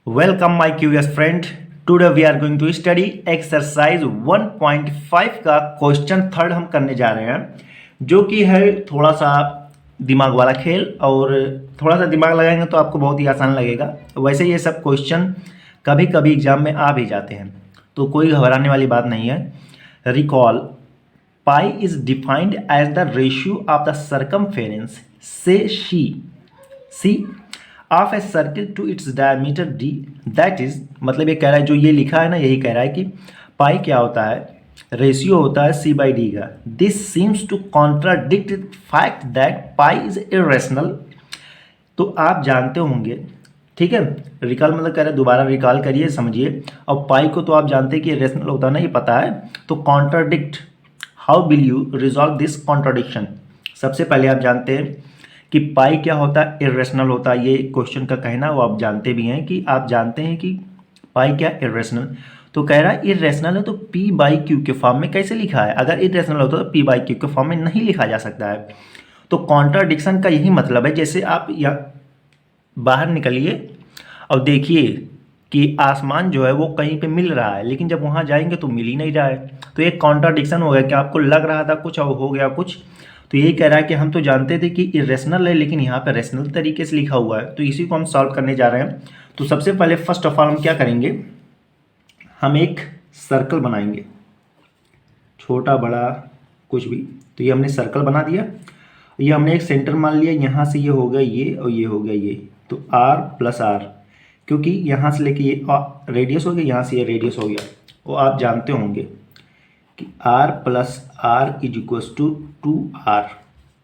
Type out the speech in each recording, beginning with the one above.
Welcome my curious friend. Today we are going to study exercise 1.5 का question third हम करने जा रहे हैं, जो कि है थोड़ा सा दिमाग वाला खेल। और थोड़ा सा दिमाग लगाएंगे तो आपको बहुत ही आसान लगेगा। वैसे ये सब क्वेश्चन कभी कभी एग्जाम में आ भी जाते हैं, तो कोई घबराने वाली बात नहीं है। Recall pi is defined as the ratio of the circumference से c of a circle to its diameter d. That is मतलब ये कह रहा है, जो ये लिखा है ना, यही कह रहा है कि पाई क्या होता है, रेशियो होता है सी बाई डी का। This seems to contradict fact that pi is irrational. तो आप जानते होंगे, ठीक है। रिकॉल मतलब कह रहे हैं दोबारा रिकॉल करिए, समझिए। और पाई को तो आप जानते हैं कि इरेशनल होता है ना, ये पता है। तो contradict, how will you resolve this contradiction. सबसे पहले आप जानते हैं कि पाई क्या होता है, इरेशनल होता है। ये क्वेश्चन का कहना वो आप जानते भी हैं कि आप जानते हैं कि पाई क्या इरेशनल। तो कह रहा है इरेशनल है तो पी बाई क्यू के फॉर्म में कैसे लिखा है। अगर इरेशनल होता तो पी बाई क्यू के फॉर्म में नहीं लिखा जा सकता है। तो कॉन्ट्राडिक्शन का यही मतलब है। जैसे आप या बाहर निकलिए और देखिए कि आसमान जो है वो कहीं पे मिल रहा है, लेकिन जब वहाँ जाएंगे तो मिल ही नहीं रहा है। तो एक कॉन्ट्राडिक्शन हो गया कि आपको लग रहा था कुछ और हो गया कुछ। तो यही कह रहा है कि हम तो जानते थे कि इरेशनल है, लेकिन यहाँ पर रेशनल तरीके से लिखा हुआ है। तो इसी को हम सॉल्व करने जा रहे हैं। तो सबसे पहले फर्स्ट ऑफ ऑल हम क्या करेंगे, हम एक सर्कल बनाएंगे, छोटा बड़ा कुछ भी। तो ये हमने सर्कल बना दिया। ये हमने एक सेंटर मान लिया, यहाँ से ये हो गया ये और ये हो गया ये। तो आर प्लस आर, क्योंकि यहाँ से लेके ये रेडियस हो गया, यहाँ से ये रेडियस हो गया। वो आप जानते होंगे कि r plus R is equal to 2r।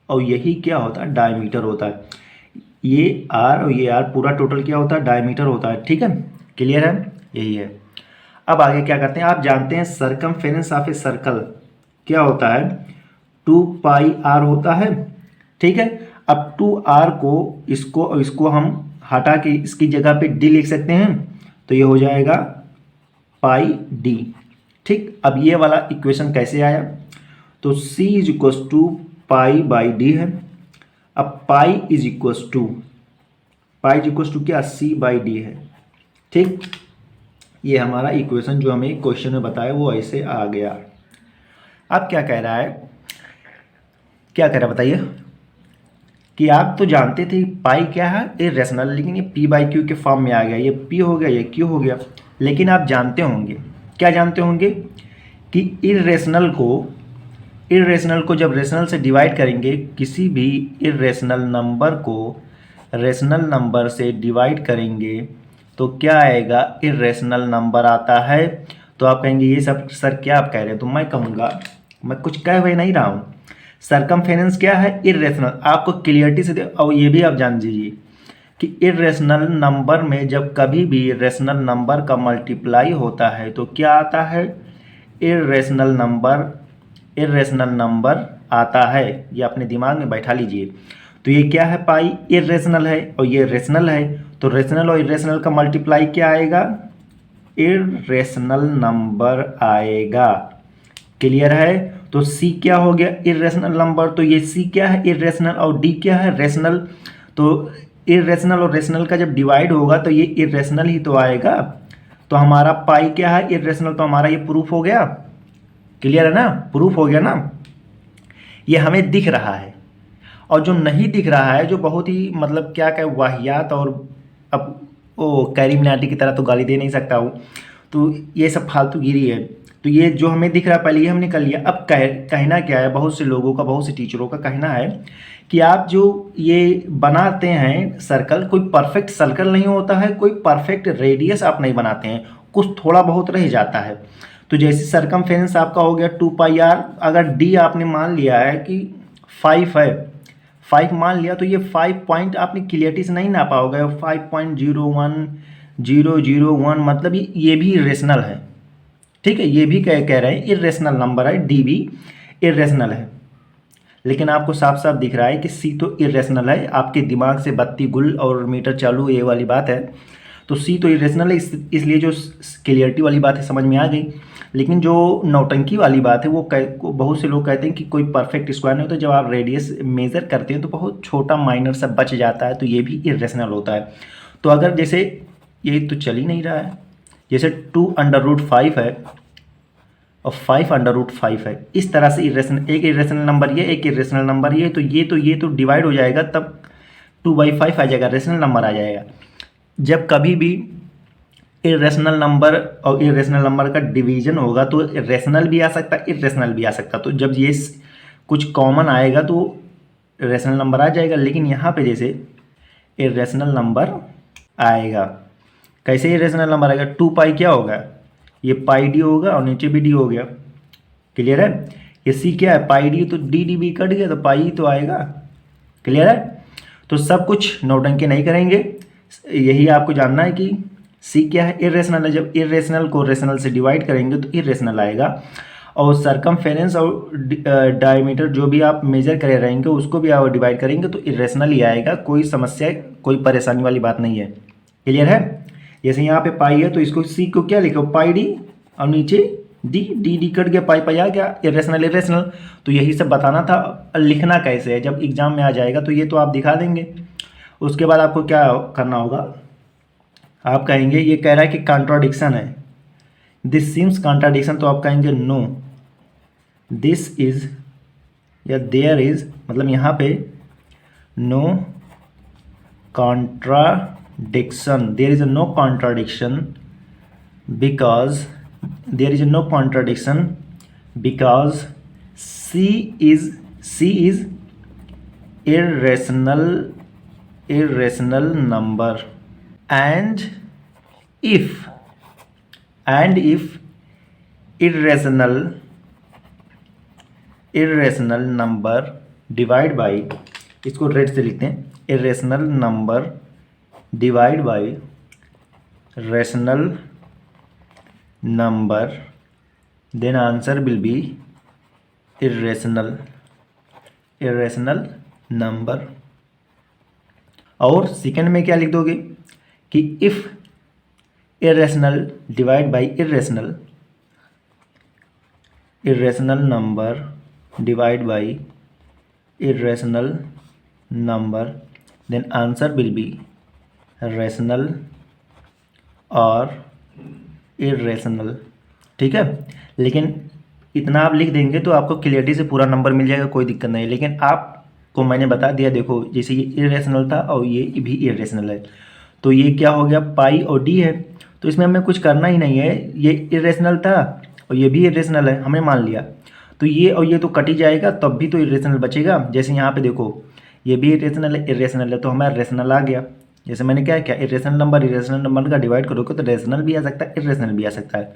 और यही क्या होता है, डायमीटर होता है। ये r और ये r पूरा टोटल क्या होता है, डायमीटर होता है। ठीक है, क्लियर है, यही है। अब आगे क्या करते हैं, आप जानते हैं सर्कमफेरेंस ऑफ ए सर्कल क्या होता है, 2 पाई r होता है। ठीक है, अब 2r को इसको हम हटा के इसकी जगह पे d लिख सकते हैं। तो ये हो जाएगा पाई d। ठीक, अब ये वाला इक्वेशन कैसे आया, तो c is equal to pi by D है। अब पाई इज इक्वल टू क्या, c बाई डी है। ठीक, ये हमारा इक्वेशन जो हमें क्वेश्चन में बताया वो ऐसे आ गया। अब क्या कह रहा है, बताइए कि आप तो जानते थे पाई क्या है, इरेशनल, लेकिन ये पी बाई क्यू के फॉर्म में आ गया। ये पी हो गया, ये क्यू हो गया। लेकिन आप जानते होंगे, क्या जानते होंगे कि इरेशनल को जब रेशनल से डिवाइड करेंगे, किसी भी इरेशनल नंबर को रेशनल नंबर से डिवाइड करेंगे तो क्या आएगा, इरेशनल नंबर आता है। तो आप कहेंगे ये सब सर क्या आप कह रहे हैं, तो मैं कहूँगा, मैं कुछ कह हुए नहीं रहा हूँ। सर्कमफेरेंस क्या है, इरेशनल। आपको क्लियरिटी से और ये भी आप जान लीजिए कि इरेशनल नंबर में जब कभी भी रेशनल नंबर का मल्टीप्लाई होता है तो क्या आता है, इरेशनल नंबर आता है। ये अपने दिमाग में बैठा लीजिए। तो ये क्या है, पाई इरेशनल है और ये रेशनल है। तो रेशनल और इरेशनल का मल्टीप्लाई क्या आएगा, इरेशनल नंबर आएगा। क्लियर है। तो c क्या हो गया, इरेशनल नंबर। तो ये c क्या है, इरेशनल, और d क्या है, रेशनल। तो इरेशनल और रेशनल का जब डिवाइड होगा तो ये इरेशनल ही तो आएगा। तो हमारा पाई क्या है, इरेशनल। तो हमारा ये प्रूफ हो गया। क्लियर है ना, प्रूफ हो गया ना। ये हमें दिख रहा है। और जो नहीं दिख रहा है, जो बहुत ही मतलब क्या क्या वाहियात, और अब ओ कैरी मिनाटी की तरह तो गाली दे नहीं सकता हूँ, तो ये सब फालतू गिरी है। तो ये जो हमें दिख रहा है पहले ये हमने कर लिया। अब कहना क्या है, बहुत से लोगों का, बहुत से टीचरों का कहना है कि आप जो ये बनाते हैं सर्कल, कोई परफेक्ट सर्कल नहीं होता है, कोई परफेक्ट रेडियस आप नहीं बनाते हैं, कुछ थोड़ा बहुत रह जाता है। तो जैसे सर्कमफेरेंस आपका हो गया 2 पाई आर, अगर डी आपने मान लिया है कि 5 है, 5 मान लिया, तो ये 5 पॉइंट आपने क्लियरिटी से नहीं नापा होगा। 5.01001 मतलब ये भी इरेशनल है। ठीक है, ये भी कह रहे हैं इरेशनल नंबर है, डी भी इरेशनल है। लेकिन आपको साफ साफ दिख रहा है कि सी तो इरेशनल है। आपके दिमाग से बत्ती गुल और मीटर चालू, ये वाली बात है। तो सी तो इरेशनल है, इसलिए जो क्लियरिटी वाली बात है समझ में आ गई। लेकिन जो नौटंकी वाली बात है वो बहुत से लोग कहते हैं कि कोई परफेक्ट स्क्वायर नहीं होता। जब आप रेडियस मेज़र करते हैं तो बहुत छोटा माइनर सा बच जाता है, तो ये भी इरेशनल होता है। तो अगर जैसे ये तो चल ही नहीं रहा है। जैसे 2√5 है और 5√5 है, इस तरह से इरेशनल, एक इरेशनल नंबर ये, एक इरेशनल नंबर ये, तो ये तो डिवाइड हो जाएगा, तब 2/5 आ जाएगा, रेशनल नंबर आ जाएगा। जब कभी भी इरेशनल नंबर और इरेशनल नंबर का डिवीजन होगा तो रेशनल भी आ सकता है, इरेशनल भी आ सकता है। तो जब ये कुछ कॉमन आएगा तो रेशनल नंबर आ जाएगा, लेकिन यहाँ पे जैसे इरेशनल नंबर आएगा। कैसे इरेशनल नंबर आएगा? 2 पाई क्या होगा? ये पाई डी होगा और नीचे भी डी हो गया। क्लियर है? ये सी क्या है? पाई डी, तो डी डी भी कट गया तो पाई तो आएगा। क्लियर है? तो सब कुछ नौटंकी नहीं करेंगे, यही आपको जानना है कि सी क्या है? इरेशनल है। जब इरेशनल को रेशनल से डिवाइड करेंगे तो इरेशनल आएगा, और सरकमफेरेंस और डायमीटर जो भी आप मेजर करे रहेंगे उसको भी आप डिवाइड करेंगे तो इरेशनल ही आएगा। कोई समस्या, कोई परेशानी वाली बात नहीं है। क्लियर है? जैसे यहाँ पे पाई है तो इसको सी को क्या लिखो? पाई डी, और नीचे डी, डी डी कट गया, पाई पाई आ गया, इरेशनल इरेशनल। तो यही सब बताना था। लिखना कैसे है जब एग्जाम में आ जाएगा तो ये तो आप दिखा देंगे। उसके बाद आपको क्या करना होगा? आप कहेंगे ये कह रहा है कि कॉन्ट्राडिक्शन है, दिस सीम्स कॉन्ट्राडिक्शन, तो आप कहेंगे नो, दिस इज या देयर इज, मतलब यहाँ पे no contradiction, there is no contradiction because there is no contradiction because C is irrational number, and if irrational number divide by, इसको red से लिखते हैं, irrational number divide by rational number, then answer will be irrational number। और second में क्या लिख दोगे कि if irrational divide by irrational number divide by irrational number, then answer will be rational और irrational। ठीक है? लेकिन इतना आप लिख देंगे तो आपको क्लियरिटी से पूरा नंबर मिल जाएगा, कोई दिक्कत नहीं। लेकिन आपको मैंने बता दिया, देखो जैसे ये इरेशनल था और ये भी इरेशनल है, तो ये क्या हो गया? पाई और डी है, तो इसमें हमें कुछ करना ही नहीं है। ये इरेशनल था और ये भी इरेशनल है, हमने मान लिया, तो ये और ये तो कट ही जाएगा, तब भी तो इरेशनल बचेगा। जैसे यहाँ पे देखो ये भी इरेशनल है, तो हमारा रेशनल आ गया। जैसे मैंने क्या किया, इरेशनल नंबर का डिवाइड करोगे तो रेशनल भी आ सकता है, इरेशनल भी आ सकता है।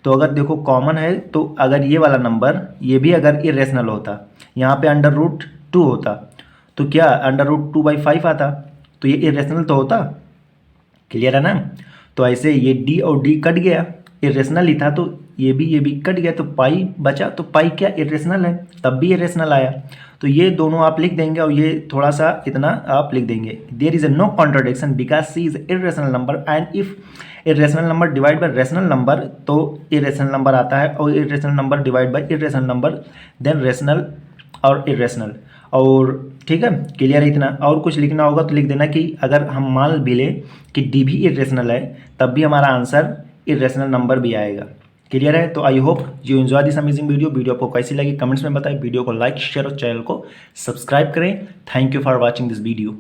तो अगर देखो कॉमन है, तो अगर ये वाला नंबर, ये भी अगर इरेशनल होता, यहाँ पे √2 होता, तो क्या √2/5 आता, तो ये इरेशनल तो होता। क्लियर है ना? तो ऐसे ये डी और डी कट गया, इरेशनल ही था, तो ये भी कट गया, तो पाई बचा, तो पाई क्या? इरेशनल है, तब भी इरेशनल आया। तो ये दोनों आप लिख देंगे और ये थोड़ा सा इतना आप लिख देंगे, there is no contradiction because C is irrational number, and if irrational number divide by rational number, तो इरेशनल नंबर आता है, और irrational number divide by irrational number, then rational और इरेशनल। और ठीक है, क्लियर है इतना? और कुछ लिखना होगा तो लिख देना कि अगर हम मान भी लें कि डी भी इरेशनल है, तब भी हमारा आंसर इरेशनल नंबर भी आएगा। क्लियर है? तो I hope you enjoy this amazing video आपको कैसी लगी कमेंट्स में बताएं, वीडियो को लाइक शेयर और चैनल को सब्सक्राइब करें। Thank you for watching this video.